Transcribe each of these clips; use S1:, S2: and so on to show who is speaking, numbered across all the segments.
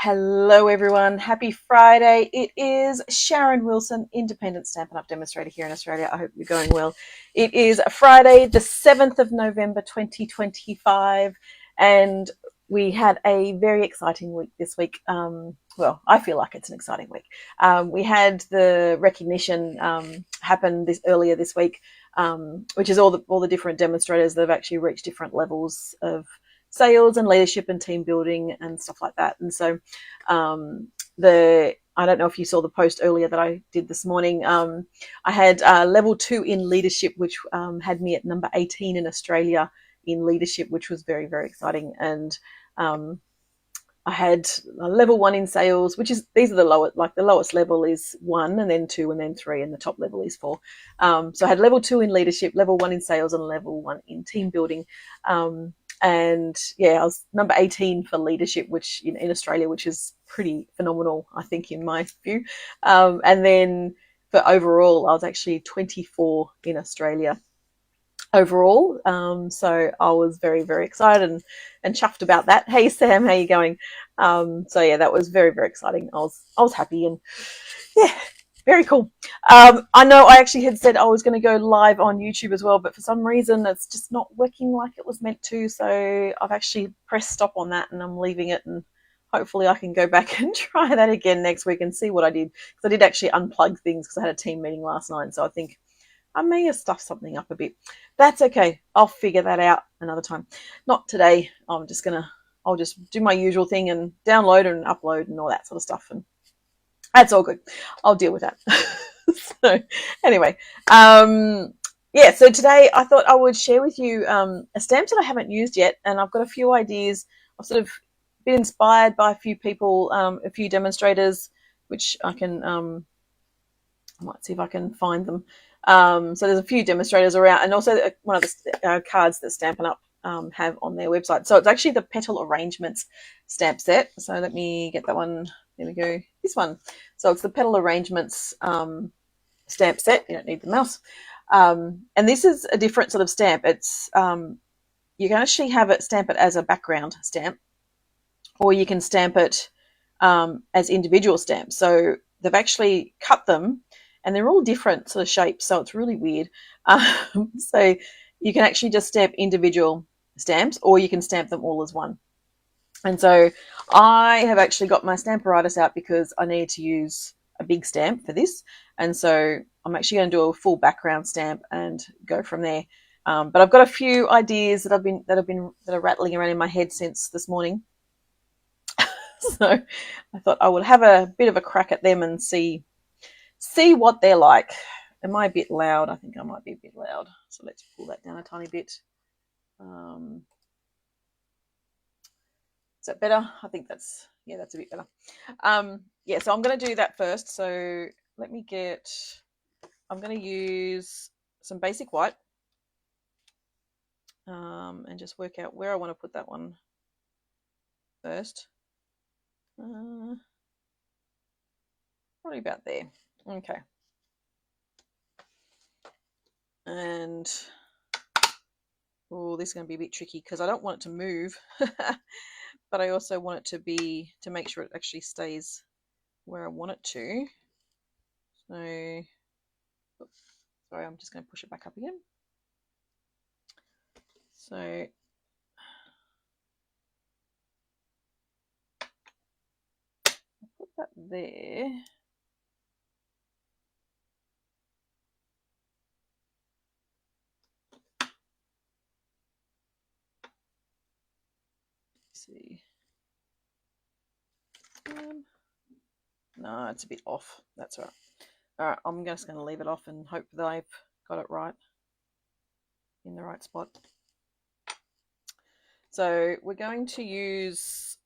S1: Hello everyone, happy Friday. It is Sharon Wilson, independent Stampin' Up! Demonstrator here in Australia. I hope you're going well. It is Friday the 7th of November 2025 and we had a very exciting week this week. Well, I feel like it's an exciting week. We had the recognition happen earlier this week, which is all the different demonstrators that have actually reached different levels of sales and leadership and team building and stuff like that. And so I don't know if you saw the post earlier that I did this morning. I had level 2 in leadership, which had me at number 18 in Australia in leadership, which was very, very exciting. And I had a level 1 in sales, which is, these are the lowest, like the lowest level is 1 and then 2 and then 3 and the top level is 4. So I had level 2 in leadership, level 1 in sales and level 1 in team building. And yeah, I was number 18 for leadership, which in Australia, which is pretty phenomenal, I think, in my view. And then for overall, I was actually 24 in Australia overall. So I was very, very excited and chuffed about that. Hey Sam, how you going? So yeah, that was very, very exciting. I was happy and yeah, very cool. I know I actually had said I was going to go live on YouTube as well, but for some reason it's just not working like it was meant to. So I've actually pressed stop on that and I'm leaving it, and hopefully I can go back and try that again next week and see what I did. Because I did actually unplug things because I had a team meeting last night. So I think I may have stuffed something up a bit. That's okay. I'll figure that out another time. Not today. I'll just do my usual thing and download and upload and all that sort of stuff. And that's all good. I'll deal with that. So anyway, yeah, so today I thought I would share with you a stamp that I haven't used yet, and I've got a few ideas. I've sort of been inspired by a few people, a few demonstrators, which I might see if I can find them. So there's a few demonstrators around, and also one of the cards that Stampin' Up! Have on their website. So it's actually the Petal Arrangements stamp set. So let me get that one. There we go. This one. So it's the Petal Arrangements stamp set. You don't need the mouse. And this is a different sort of stamp. It's you can actually have it stamp it as a background stamp, or you can stamp it as individual stamps. So they've actually cut them, and they're all different sort of shapes. So it's really weird. So you can actually just stamp individual stamps, or you can stamp them all as one. And so I have actually got my Stamparitis out because I need to use a big stamp for this. And so I'm actually going to do a full background stamp and go from there. But I've got a few ideas that are rattling around in my head since this morning. So I thought I would have a bit of a crack at them and see what they're like. Am I a bit loud? I think I might be a bit loud. So let's pull that down a tiny bit. Is that better? I think that's a bit better. Yeah, so I'm going to do that first. So I'm going to use some basic white and just work out where I want to put that one first. Probably about there. Okay. And this is going to be a bit tricky because I don't want it to move, but I also want it to make sure it actually stays where I want it to. So, sorry, I'm just going to push it back up again. So, I'll put that there. See, no, it's a bit off. That's all right. All right, I'm just going to leave it off and hope that I've got it right in the right spot. So we're going to use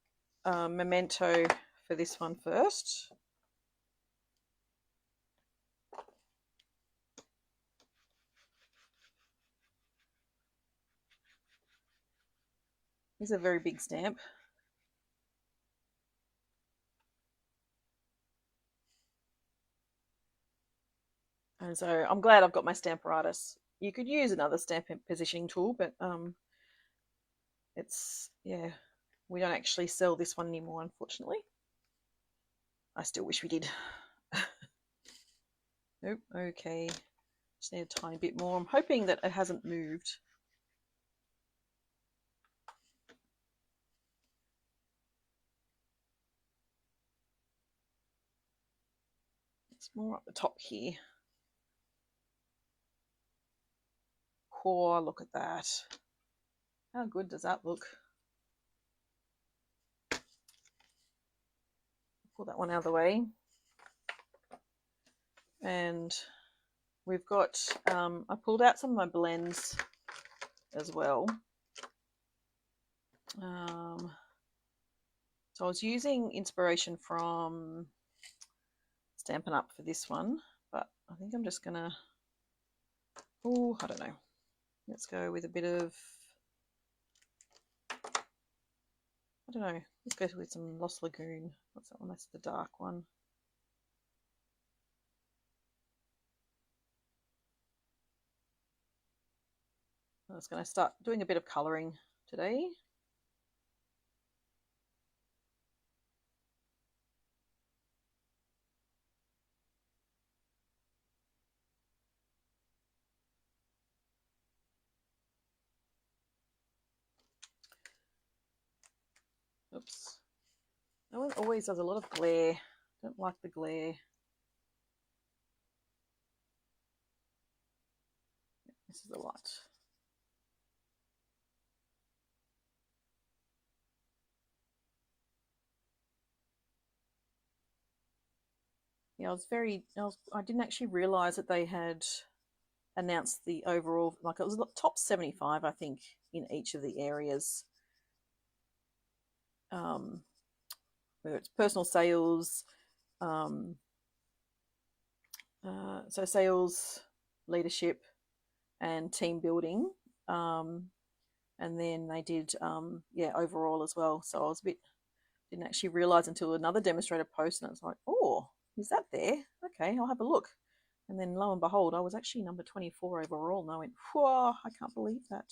S1: Memento for this one first. This is a very big stamp. And so I'm glad I've got my Stamparitis. You could use another stamp positioning tool, but we don't actually sell this one anymore, unfortunately. I still wish we did. Nope, okay. Just need a tiny bit more. I'm hoping that it hasn't moved. It's more up the top here. Oh, look at that. How good does that look? Pull that one out of the way. And we've got, I pulled out some of my blends as well. So I was using inspiration from Stampin' Up for this one, but I think I'm just gonna, oh, I don't know. Let's go with a bit of, I don't know, let's go with some Lost Lagoon. What's that one? That's the dark one. I'm just going to start doing a bit of colouring today. Oops. That one always does a lot of glare. Don't like the glare. This is a lot. Yeah, I didn't actually realise that they had announced the overall, like it was top 75, I think, in each of the areas. Whether it's personal sales, so sales, leadership, and team building. And then they did, yeah, overall as well. So I was didn't actually realize until another demonstrator post, and I was like, oh, is that there? Okay, I'll have a look. And then lo and behold, I was actually number 24 overall, and I went, whoa, I can't believe that.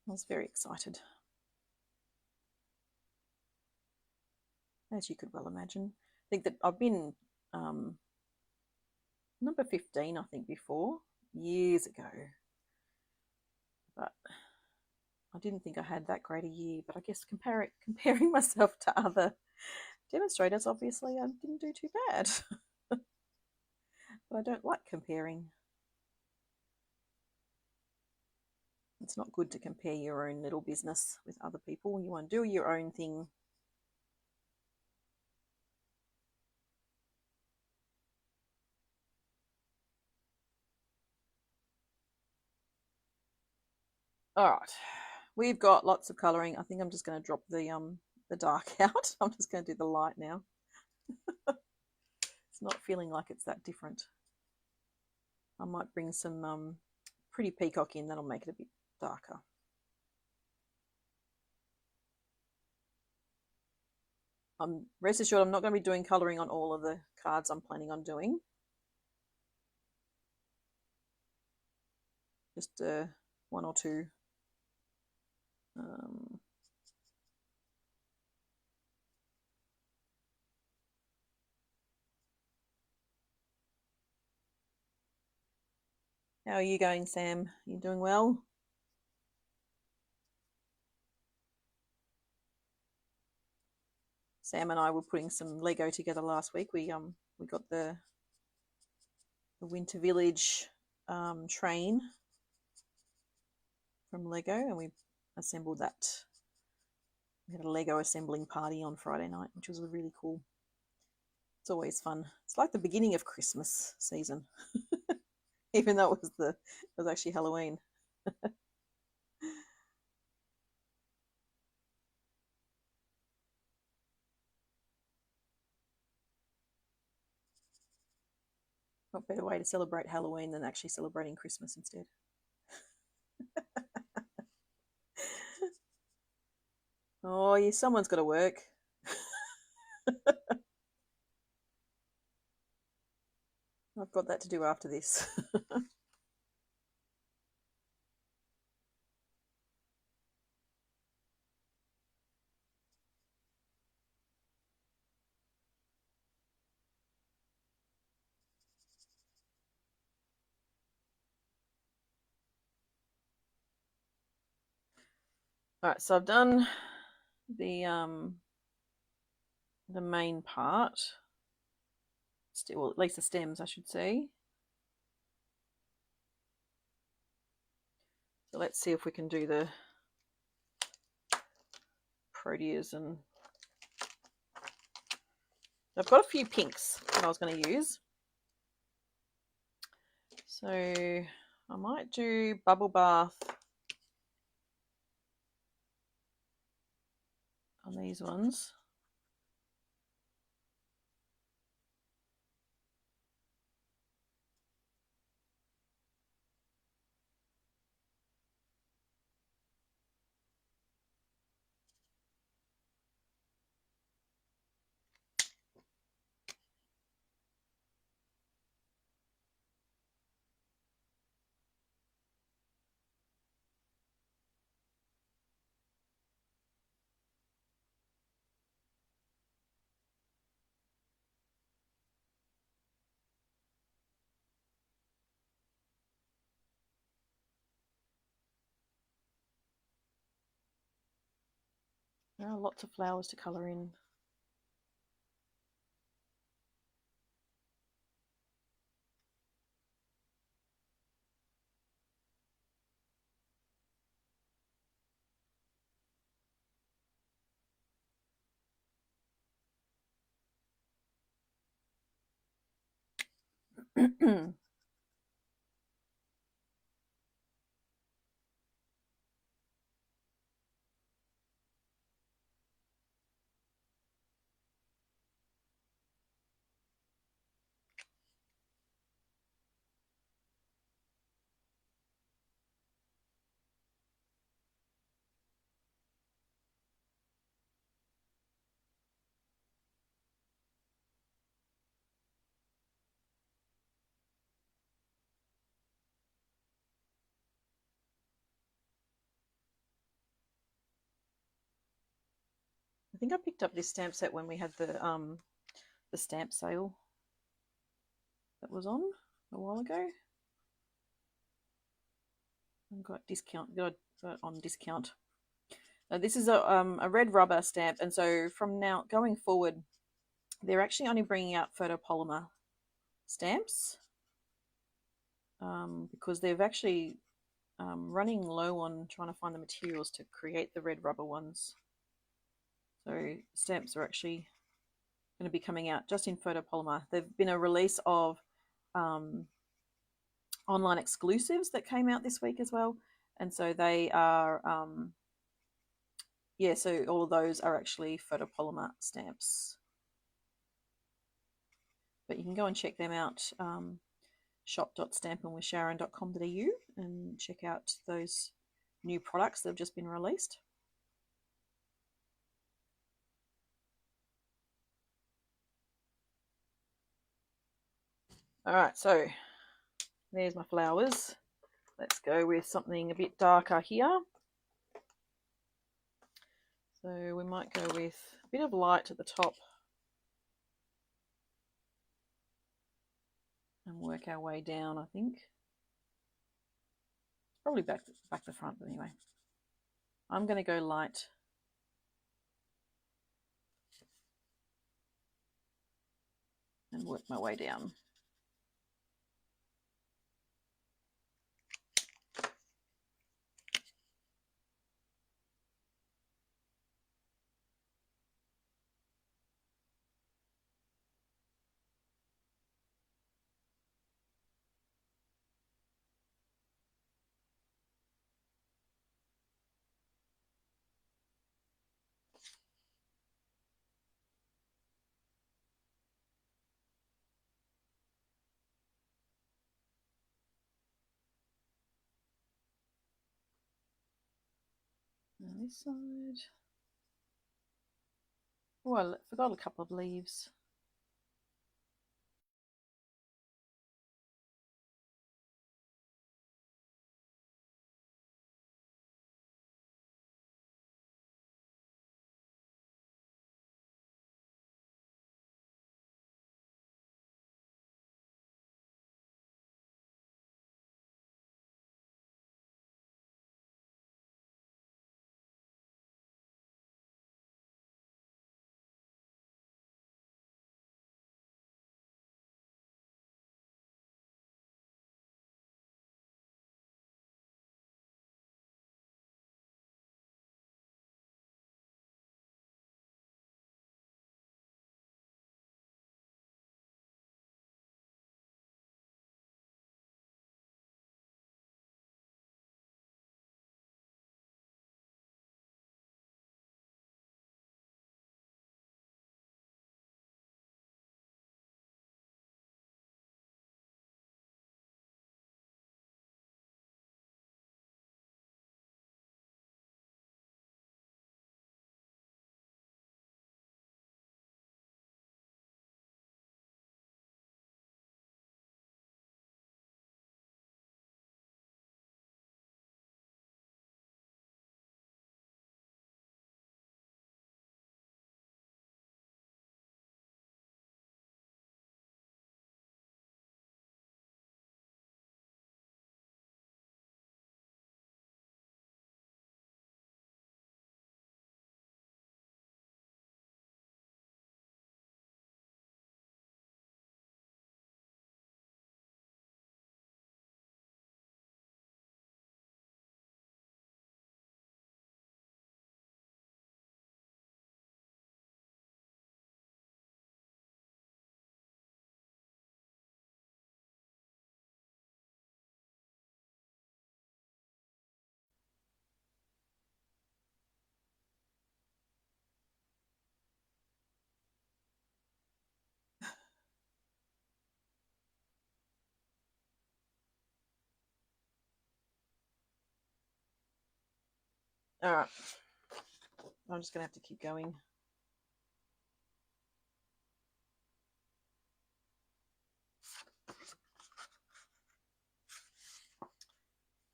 S1: I was very excited, as you could well imagine. I think that I've been number 15, I think, before, years ago. But I didn't think I had that great a year. But I guess comparing myself to other demonstrators, obviously I didn't do too bad. But I don't like comparing. It's not good to compare your own little business with other people. You want to do your own thing. All right, we've got lots of colouring. I think I'm just going to drop the dark out. I'm just going to do the light now. It's not feeling like it's that different. I might bring some pretty peacock in. That'll make it a bit darker. Rest assured, I'm not going to be doing colouring on all of the cards I'm planning on doing. Just one or two. How are you going, Sam? You doing well? Sam and I were putting some Lego together last week. We got the Winter Village train from Lego, and we assembled that. We had a Lego assembling party on Friday night, which was really cool. It's always fun. It's like the beginning of Christmas season, even though it was actually Halloween. What better way to celebrate Halloween than actually celebrating Christmas instead? Oh, yeah, someone's got to work. I've got that to do after this. I All right, so I've done the main part, still, at least the stems, I should say. So let's see if we can do the proteas. And I've got a few pinks that I was going to use. So I might do bubble bath on these ones. There are lots of flowers to colour in. I think I picked up this stamp set when we had the stamp sale that was on a while ago. I got on discount. Now, this is a red rubber stamp, and so from now going forward, they're actually only bringing out photopolymer stamps because they've actually running low on trying to find the materials to create the red rubber ones. So stamps are actually going to be coming out just in photopolymer. There've been a release of online exclusives that came out this week as well, and so they are yeah, so all of those are actually photopolymer stamps, but you can go and check them out, shop.stampinwithsharon.com.au, and check out those new products that have just been released. All right, so there's my flowers. Let's go with something a bit darker here. So we might go with a bit of light at the top and work our way down, I think. Probably back to front, but anyway. I'm going to go light. And work my way down. And this side. Oh, I forgot a couple of leaves. All right. I'm just going to have to keep going.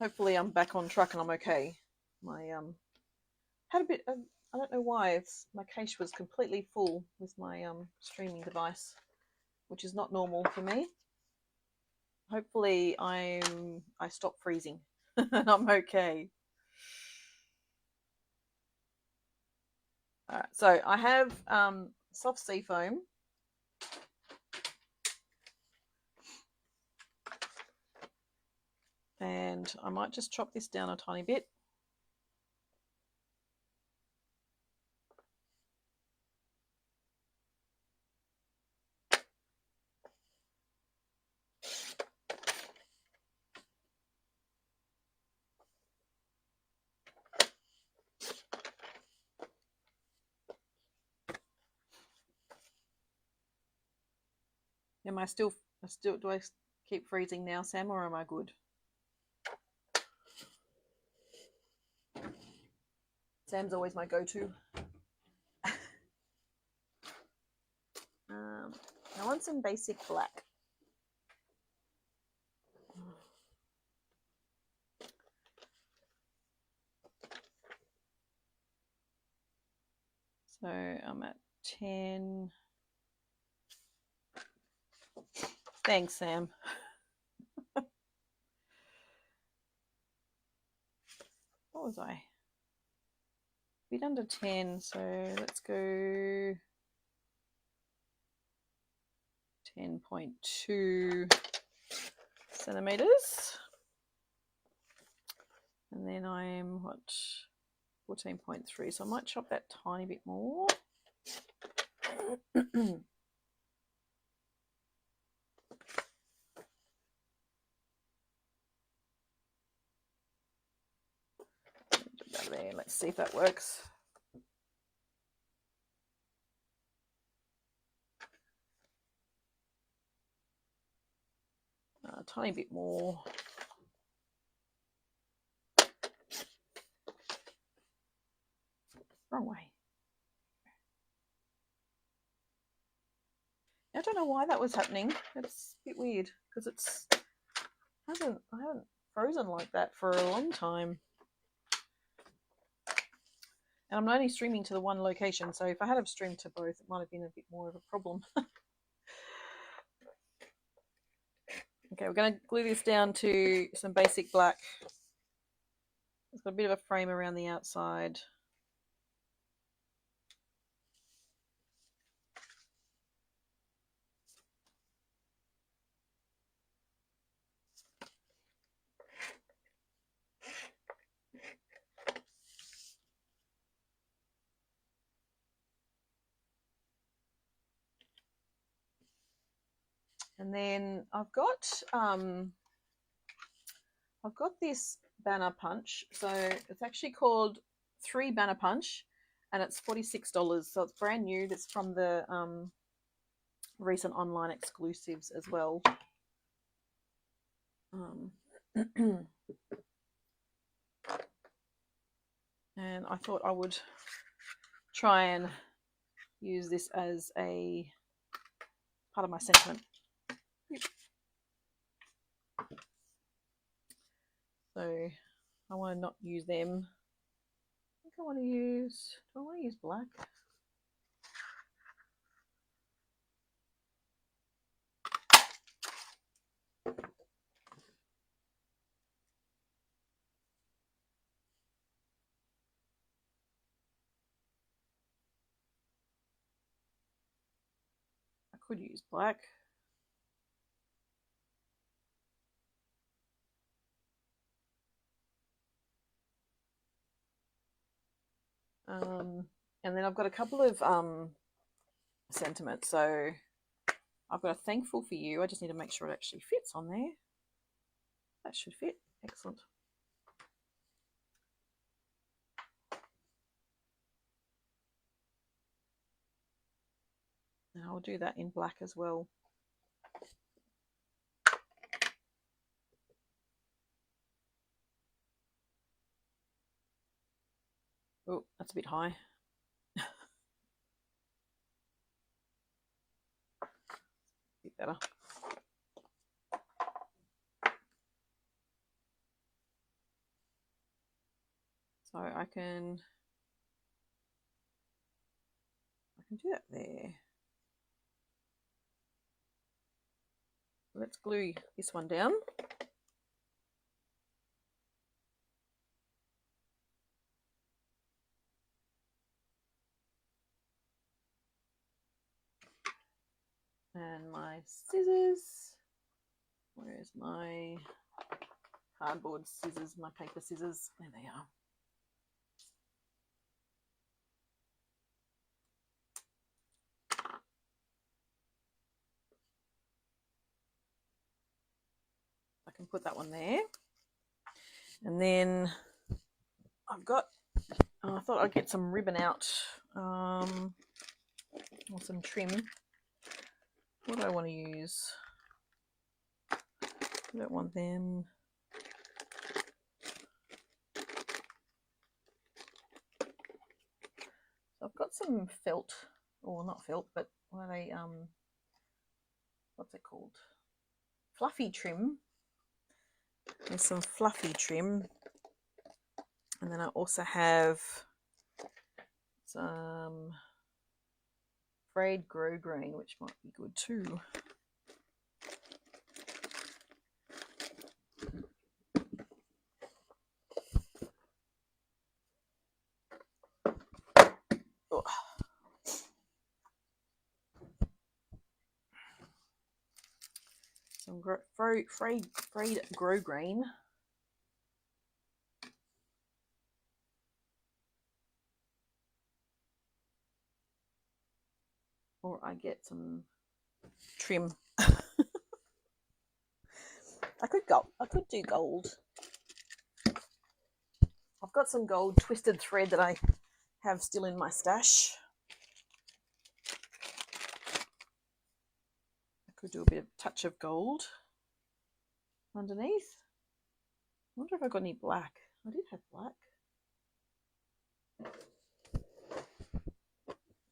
S1: Hopefully I'm back on track and I'm okay. My had a bit of, I don't know why my cache was completely full with my streaming device, which is not normal for me. Hopefully I stop freezing and I'm okay. All right, so I have soft sea foam. And I might just chop this down a tiny bit. Am I still, do I keep freezing now, Sam, or am I good? Sam's always my go-to. I want some basic black. So I'm at 10. Thanks, Sam. What was I? A bit under 10, so let's go 10.2 centimeters. And then I'm, what, 14.3, so I might chop that tiny bit more. There, let's see if that works. A tiny bit more. Wrong way. I don't know why that was happening. It's a bit weird because I haven't frozen like that for a long time. And I'm only streaming to the one location, so if I had have streamed to both, it might have been a bit more of a problem. Okay, we're going to glue this down to some basic black. It's got a bit of a frame around the outside. And then I've got this banner punch. So it's actually called 3 Banner Punch, and it's $46. So it's brand new. That's from the recent online exclusives as well. And I thought I would try and use this as a part of my sentiment. So I want to not use them. I think I want to use, do I want to use black? I could use black. And then I've got a couple of sentiments. So I've got a thankful for you. I just need to make sure it actually fits on there. That should fit. Excellent. And I'll do that in black as well. that's a bit high. Bit better. So I can do that there. Let's glue this one down. And my scissors. Where's my cardboard scissors, my paper scissors? There they are. I can put that one there. And then I've got, I thought I'd get some ribbon out, or some trim. What do I want to use? I don't want them. So I've got some felt, or not felt, but what are they, what's it called? Fluffy trim. There's some fluffy trim. And then I also have some frayed grosgrain, which might be good too. Oh. Some frayed grosgrain. Or I get some trim. I could do gold. I've got some gold twisted thread that I have still in my stash. I could do a bit of touch of gold underneath. I wonder if I got any black. I did have black.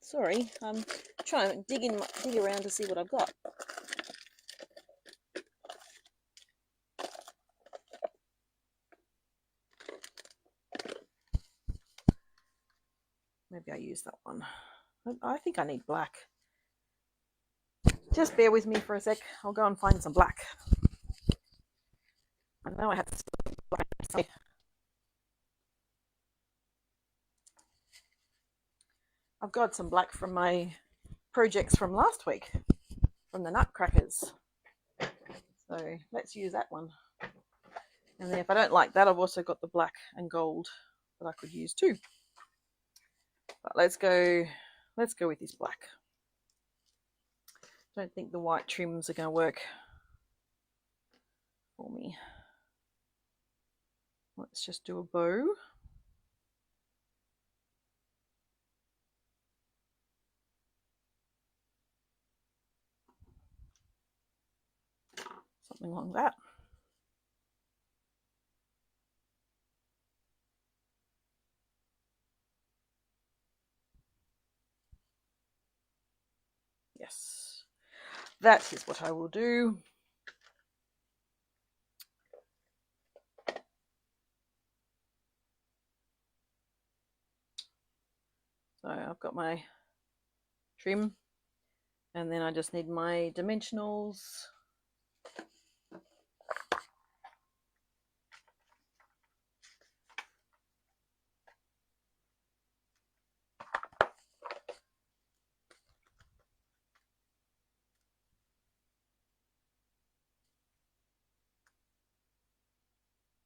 S1: Sorry, I'm trying to dig around to see what I've got. Maybe I use that one. I think I need black. Just bear with me for a sec. I'll go and find some black. I know I had some black. I've got some black from my projects from last week, from the nutcrackers. So let's use that one. And then if I don't like that, I've also got the black and gold that I could use too. But let's go with this black. Don't think the white trims are going to work for me. Let's just do a bow. Something like that. Yes, that is what I will do. So I've got my trim, and then I just need my dimensionals.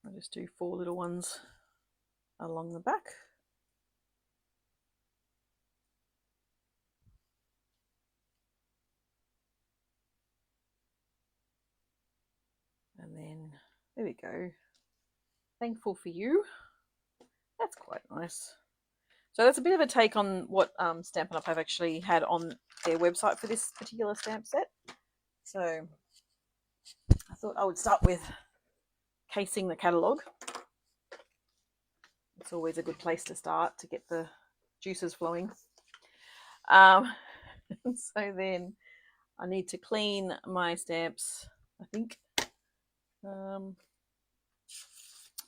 S1: I'll just do 4 little ones along the back. And then, there we go. Thankful for you. That's quite nice. So that's a bit of a take on what Stampin' Up! Have actually had on their website for this particular stamp set. So I thought I would start with casing the catalogue. It's always a good place to start to get the juices flowing. So then I need to clean my stamps, I think.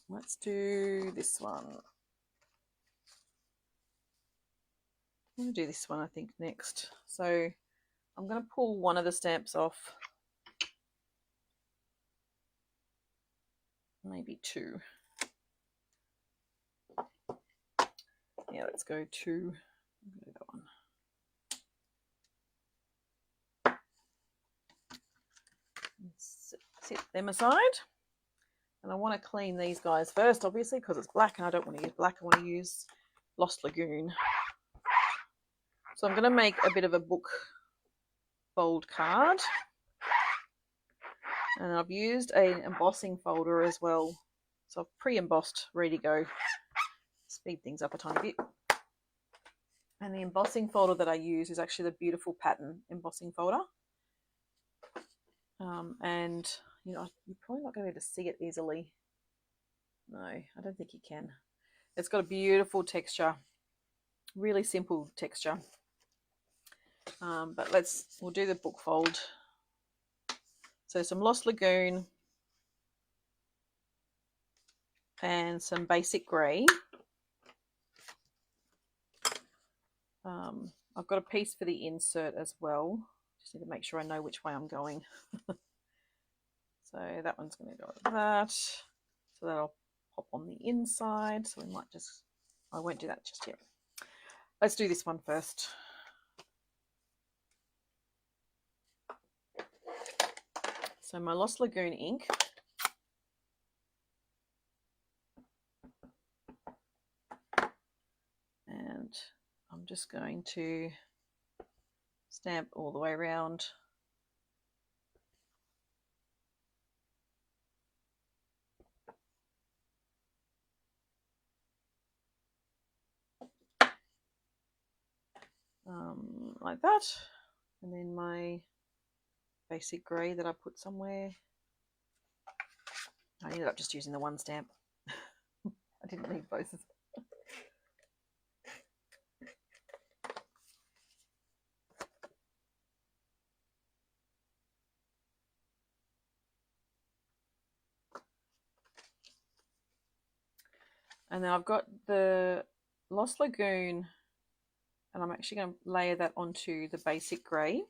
S1: Let's do this one. I'm going to do this one, I think, next. So I'm going to pull one of the stamps off. Maybe two. Yeah, let's go two. I'll do that one. Set them aside. And I want to clean these guys first, obviously, because it's black and I don't want to use black. I want to use Lost Lagoon. So I'm going to make a bit of a book fold card. And I've used an embossing folder as well. So I've pre-embossed, ready to go. Speed things up a tiny bit. And the embossing folder that I use is actually the beautiful pattern embossing folder. And you know, you're probably not going to be able to see it easily. No, I don't think you can. It's got a beautiful texture, really simple texture. But we'll do the book fold. So some Lost Lagoon and some basic grey. I've got a piece for the insert as well. Just need to make sure I know which way I'm going. So that one's going to go like that. So that'll pop on the inside. So we might just, I won't do that just yet. Let's do this one first. So my Lost Lagoon ink. And I'm just going to stamp all the way around. Like that. And then my basic grey that I put somewhere. I ended up just using the one stamp. I didn't need both. And then I've got the Lost Lagoon, and I'm actually going to layer that onto the basic grey.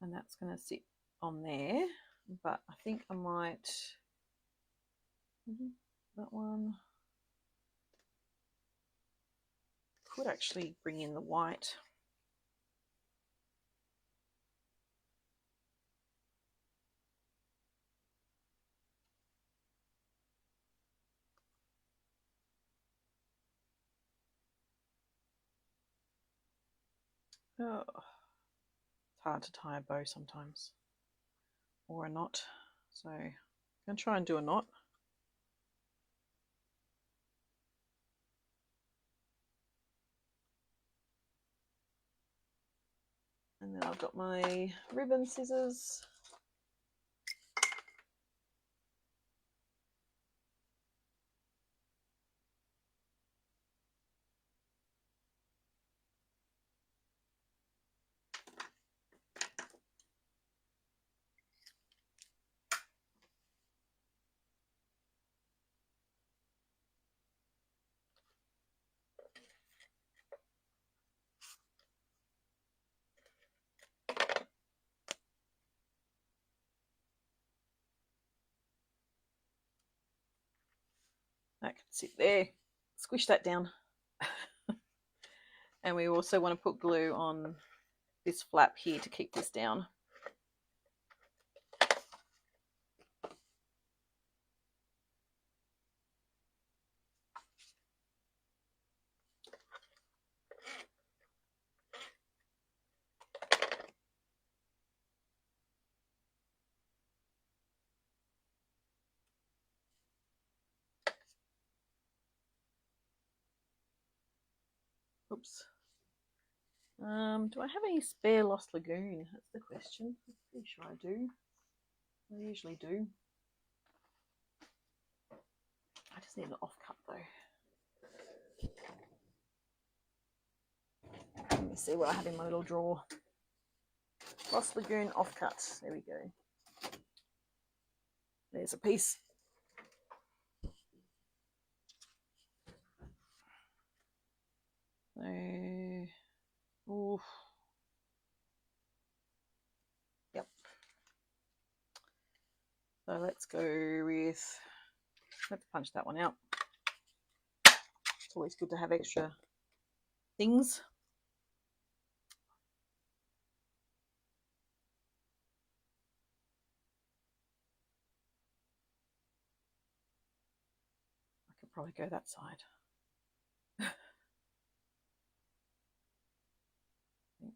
S1: And that's going to sit on there, but I think I might, that one, could actually bring in the white. Oh, it's hard to tie a bow sometimes, or a knot. So I'm going to try and do a knot. And then I've got my ribbon scissors. That can sit there. Squish that down. And we also want to put glue on this flap here to keep this down. Oops. Do I have any spare Lost Lagoon? That's the question. I'm pretty sure I do. I usually do. I just need an offcut though. Let me see what I have in my little drawer. Lost Lagoon offcut. There we go. There's a piece. So, oof. Yep. So let's go with, let's punch that one out. It's always good to have extra things. I could probably go that side. I think.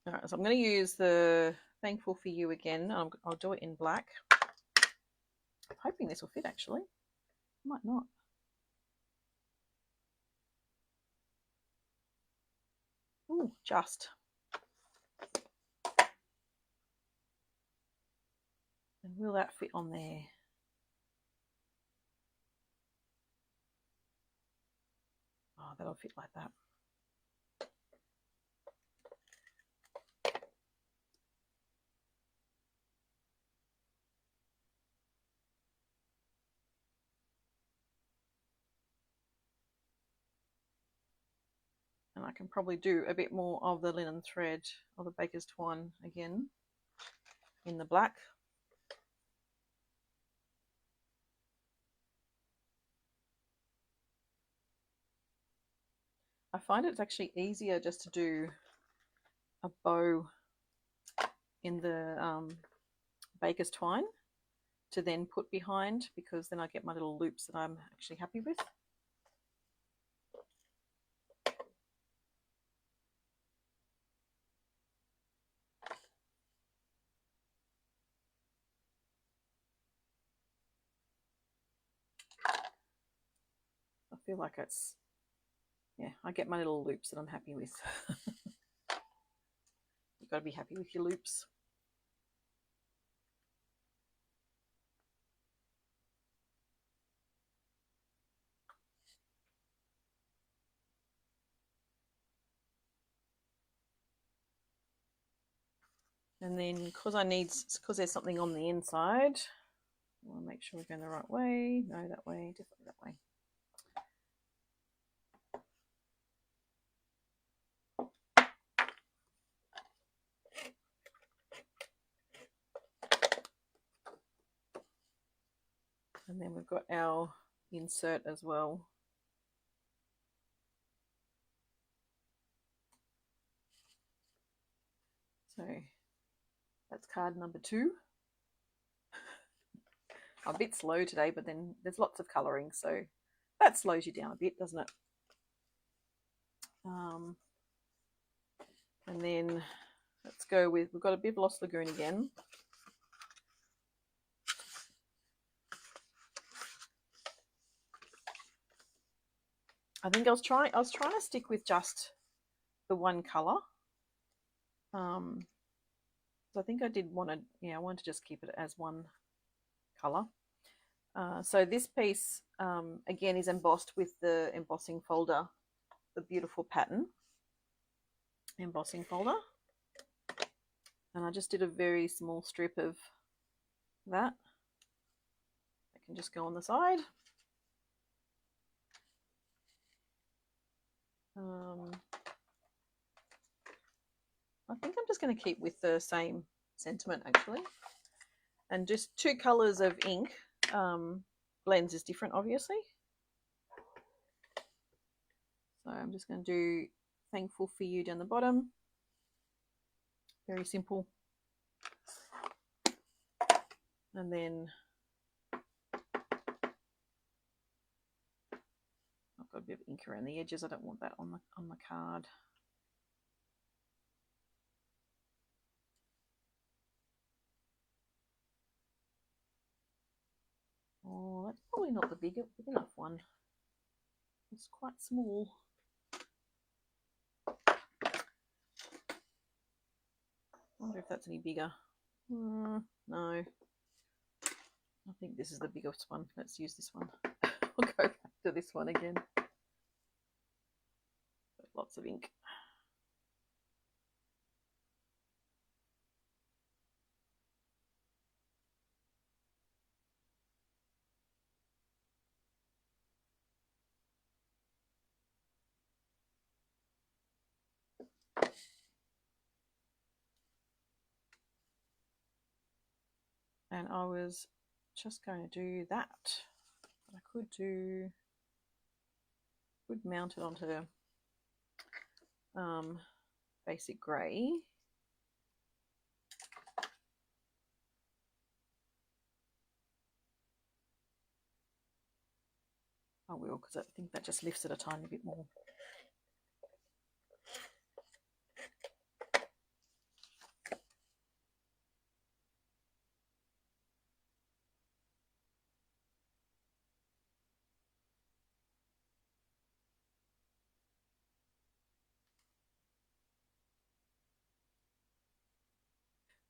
S1: All right, so I'm going to use the Thankful for You again. I'll do it in black. I'm hoping this will fit actually. Might not. Ooh, just. And will that fit on there? Oh, that'll fit like that. And I can probably do a bit more of the linen thread or the baker's twine again in the black. I find it's actually easier just to do a bow in the baker's twine to then put behind, because then I get my little loops that I'm actually happy with. I feel like it's, yeah, I get my little loops that I'm happy with. You've got to be happy with your loops. And then because there's something on the inside, I want to make sure we're going the right way. No, that way, definitely that way. And then we've got our insert as well. So that's card number 2. I'm a bit slow today, but then there's lots of colouring, so that slows you down a bit, doesn't it? And then let's go with, we've got a bit of Lost Lagoon again. I think I was trying to stick with just the one colour. So I think I did want to, I wanted to just keep it as one colour. So this piece, again, is embossed with the embossing folder, the beautiful pattern embossing folder. And I just did a very small strip of that. I can just go on the side. I think I'm just going to keep with the same sentiment actually. And just 2 colours of ink. Blends is different, obviously. So I'm just going to do Thankful for You down the bottom. Very simple. And then I've got a bit of ink around the edges. I don't want that on the card. Oh, that's probably not the big enough one. It's quite small. I wonder if that's any bigger. No. I think this is the biggest one. Let's use this one. I'll go back to this one again. Lots of ink. And I was just going to do that. I could mount it onto basic grey. I will, because I think that just lifts it a tiny bit more.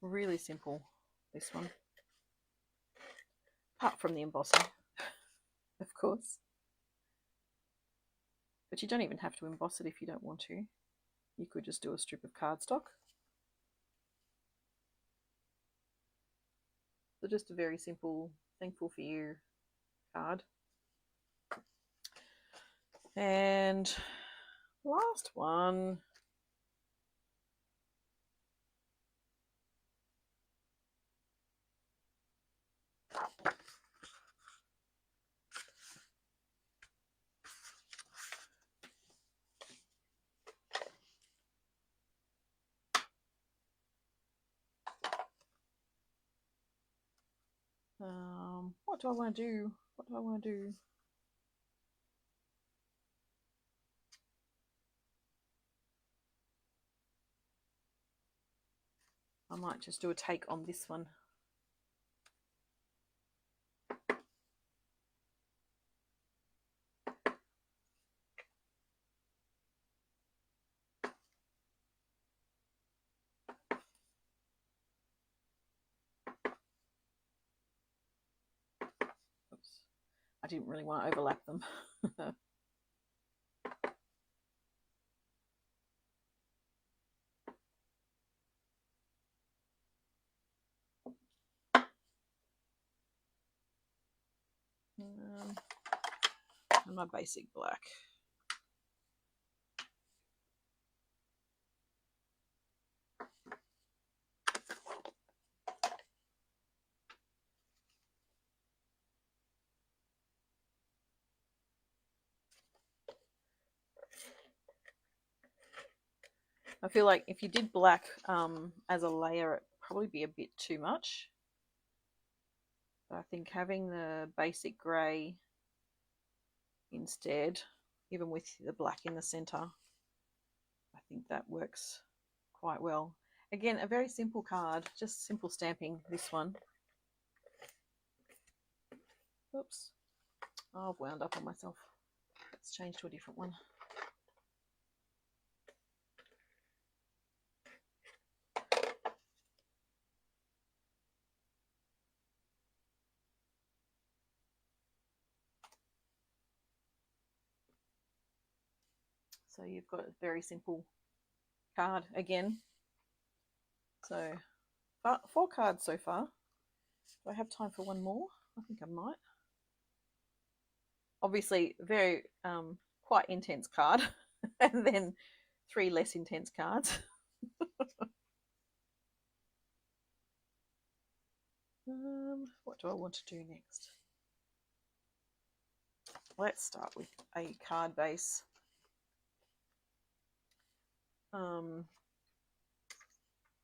S1: Really simple, this one. Apart from the embossing, of course. But you don't even have to emboss it if you don't want to. You could just do a strip of cardstock. So just a very simple thankful for you card. And last one. What do I want to do? What do I want to do? I might just do a take on this one. Oops. I didn't really want to overlap them. And my basic black. I feel like if you did black as a layer, it'd probably be a bit too much. But I think having the basic grey instead, even with the black in the center, I think that works quite well. Again, a very simple card, just simple stamping, this one. Oops, oh, I've wound up on myself. Let's change to a different one. So you've got a very simple card again. So 4 cards so far. Do I have time for one more? I think I might. Obviously, very quite intense card, and then 3 less intense cards. What do I want to do next? Let's start with a card base.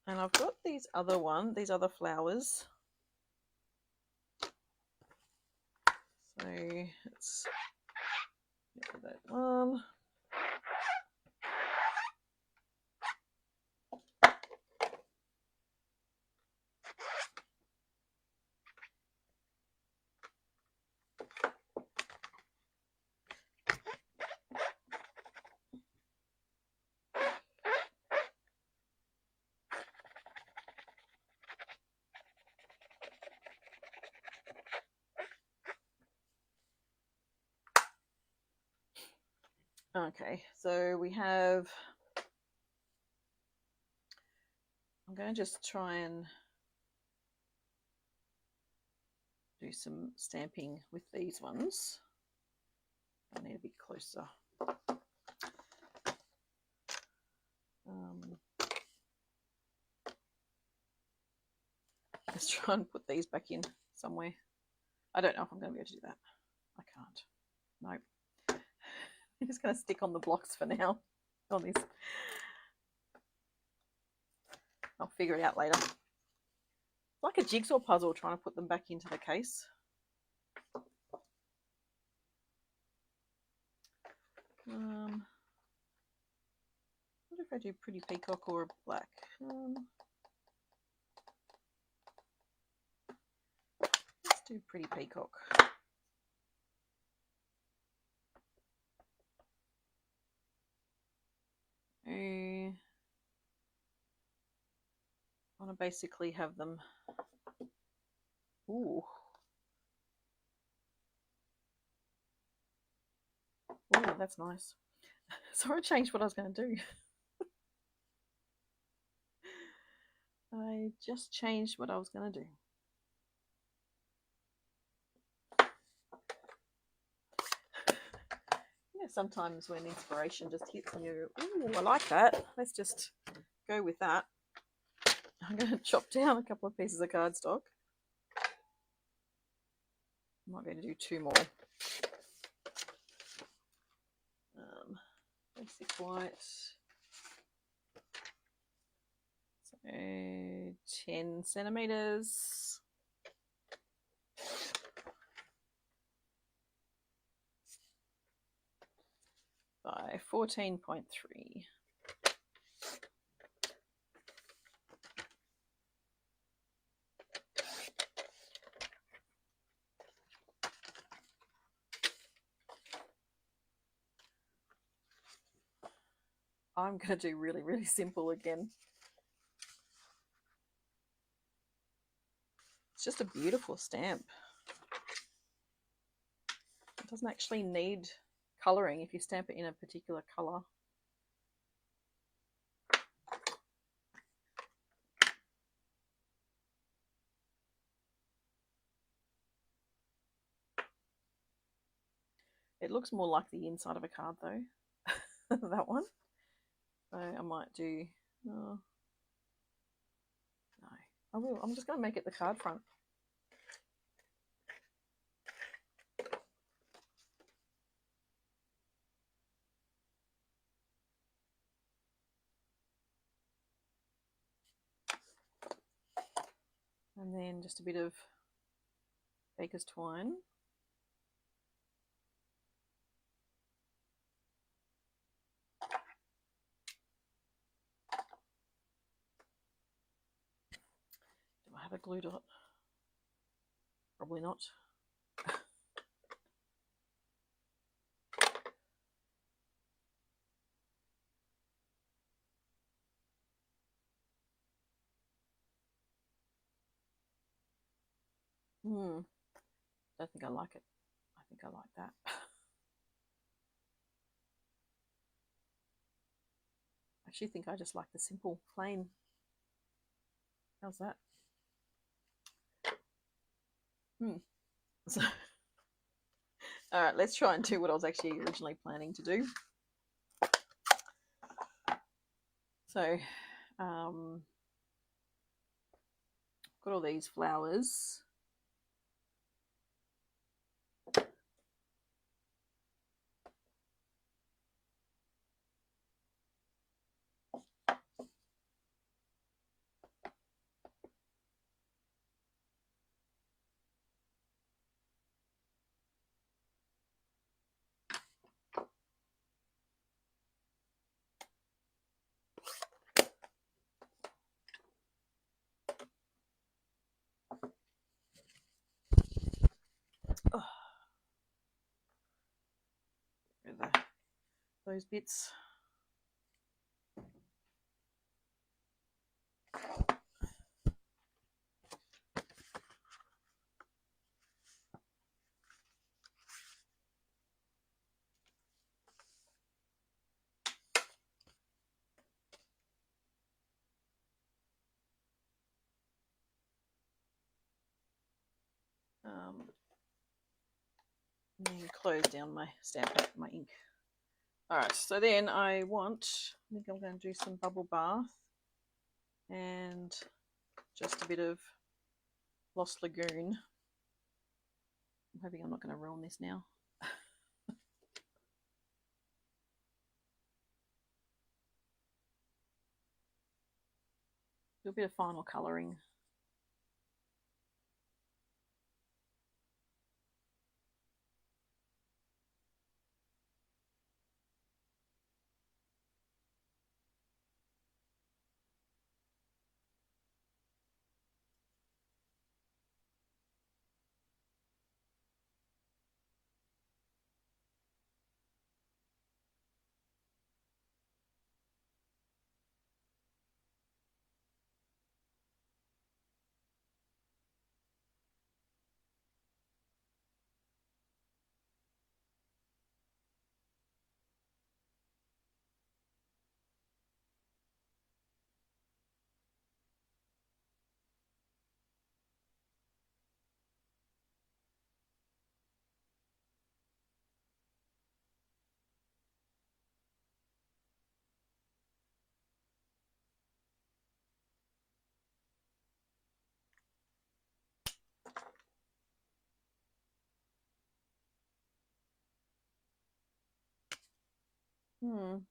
S1: And I've got these other flowers. So let's get rid of that one. Okay, so we have, I'm going to just try and do some stamping with these ones. I need to be closer. Let's try and put these back in somewhere. I don't know if I'm going to be able to do that. I can't. No. I'm just going to stick on the blocks for now. On this. I'll figure it out later. It's like a jigsaw puzzle trying to put them back into the case. What if I do pretty peacock or black? Let's do pretty peacock. I want to basically have them. Ooh. Ooh, that's nice. So I changed what I was going to do. I just changed what I was going to do. Yeah, sometimes when inspiration just hits and you go, ooh, I like that. Let's just go with that. I'm going to chop down a couple of pieces of cardstock. I might be able to do 2 more. Basic white. So 10 centimeters. By 14.3. I'm going to do really, really simple again. It's just a beautiful stamp. It doesn't actually need colouring if you stamp it in a particular colour. It looks more like the inside of a card though, that one. So I might do, no, I will. I'm just going to make it the card front. And then just a bit of baker's twine. Do I have a glue dot? Probably not. Don't think I like it. I think I like that. I actually think I just like the simple, plain. How's that? So, all right, let's try and do what I was actually originally planning to do. So, got all these flowers. Oh, those bits. And then close down my stamp, my ink. Alright, so then I think I'm going to do some bubble bath and just a bit of Lost Lagoon. I'm hoping I'm not going to ruin this now. Do a bit of final colouring.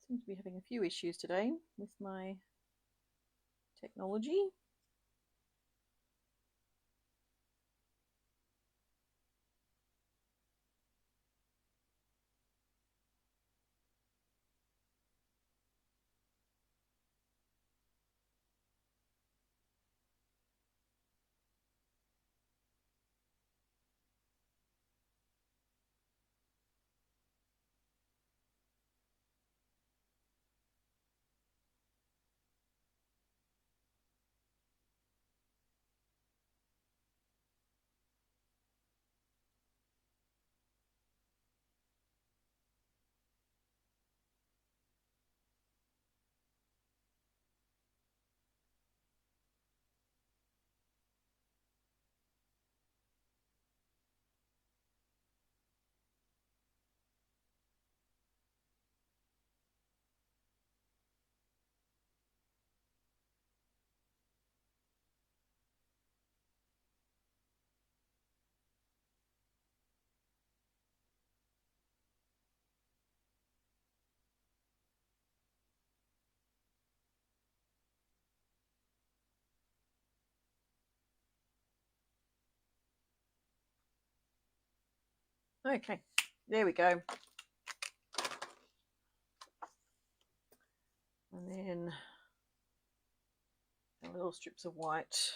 S1: Seems to be having a few issues today with my technology. Okay, there we go. And then little strips of white.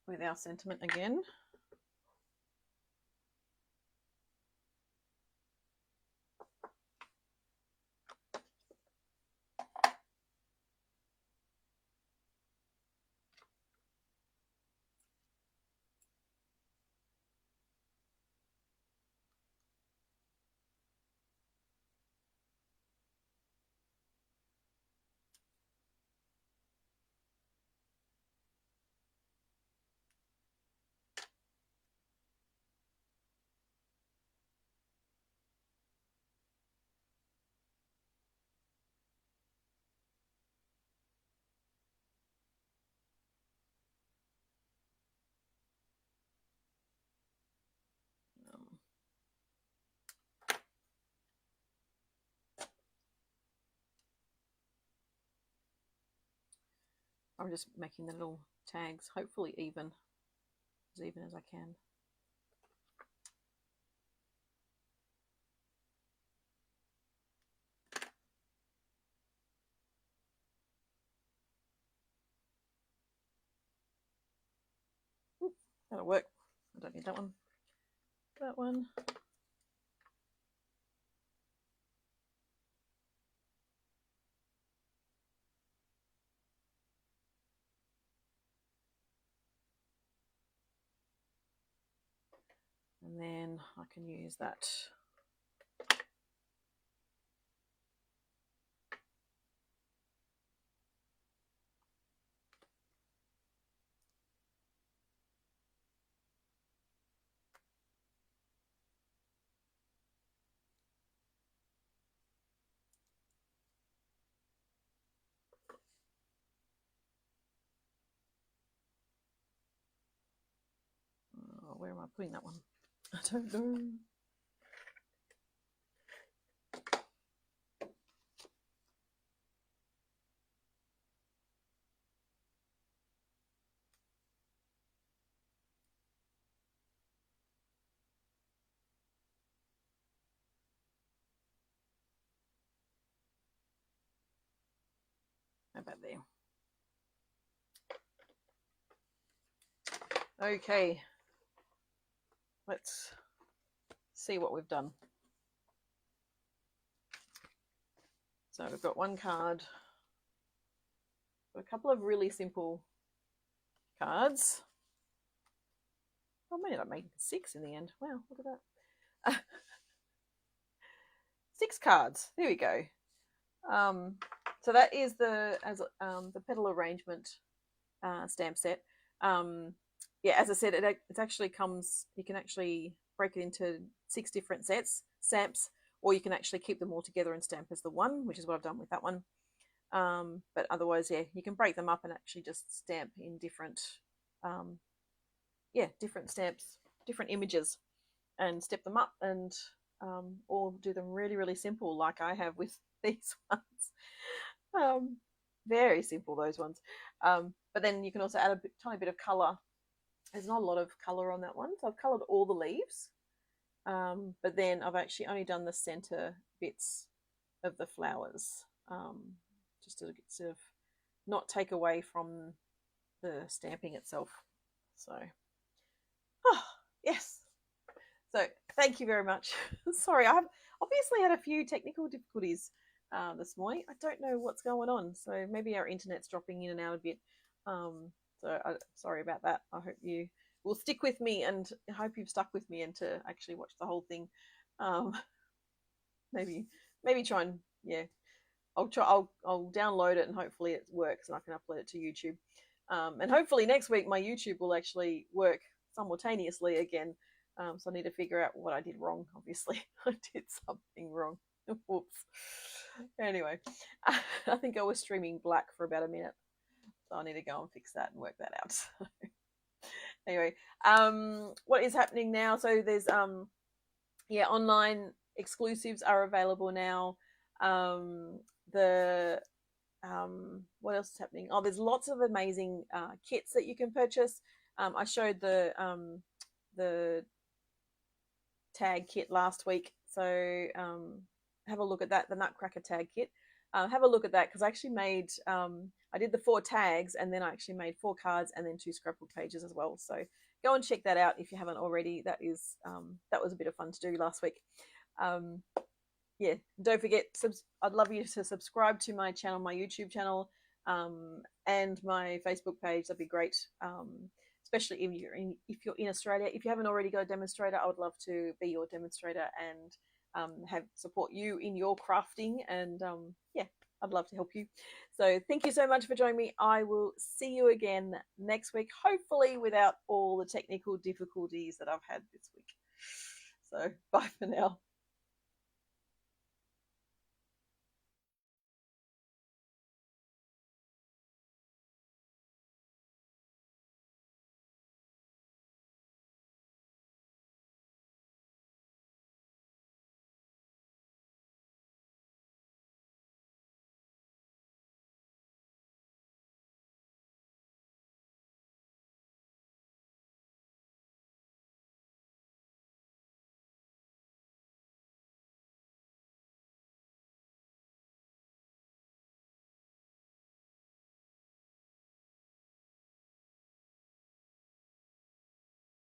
S1: With our sentiment again. I'm just making the little tags hopefully as even as I can. Ooh, that'll work. I don't need that one. That one. And then I can use that where am I putting that one? I don't know. How about there? Okay, let's see what we've done. So we've got one card, got a couple of really simple cards. I may end up making 6 in the end. Wow, look at that. 6 cards. There we go. So that is the Petal arrangement stamp set. Yeah, as I said, it actually comes. You can actually break it into 6 different stamps, or you can actually keep them all together and stamp as the one, which is what I've done with that one. But otherwise, yeah, you can break them up and actually just stamp in different, different stamps, different images, and step them up, and or do them really, really simple, like I have with these ones. Very simple, those ones. But then you can also add a tiny bit of colour. There's not a lot of colour on that one, so I've coloured all the leaves. But then I've actually only done the centre bits of the flowers, just to sort of not take away from the stamping itself. So, yes. So thank you very much. Sorry, I've obviously had a few technical difficulties this morning. I don't know what's going on. So maybe our internet's dropping in and out a bit. Sorry about that. I hope you will stick with me, and I hope you've stuck with me and to actually watch the whole thing. Maybe try and I'll download it and hopefully it works and I can upload it to YouTube. And hopefully next week my YouTube will actually work simultaneously again. So I need to figure out what I did wrong. Obviously, I did something wrong. Whoops. Anyway, I think I was streaming black for about a minute. So I need to go and fix that and work that out. So, anyway, what is happening now? So there's online exclusives are available now. What else is happening? Oh, there's lots of amazing kits that you can purchase. I showed the tag kit last week, so have a look at that, the Nutcracker tag kit. Have a look at that, because I actually made I did the 4 tags, and then I actually made 4 cards and then 2 scrapbook pages as well. So go and check that out if you haven't already. That was a bit of fun to do last week. Don't forget, I'd love you to subscribe to my channel, my YouTube channel, and my Facebook page. That'd be great. Especially if you're in Australia. If you haven't already got a demonstrator, I would love to be your demonstrator and support you in your crafting. And I'd love to help you. So thank you so much for joining me. I will see you again next week, hopefully without all the technical difficulties that I've had this week. So bye for now.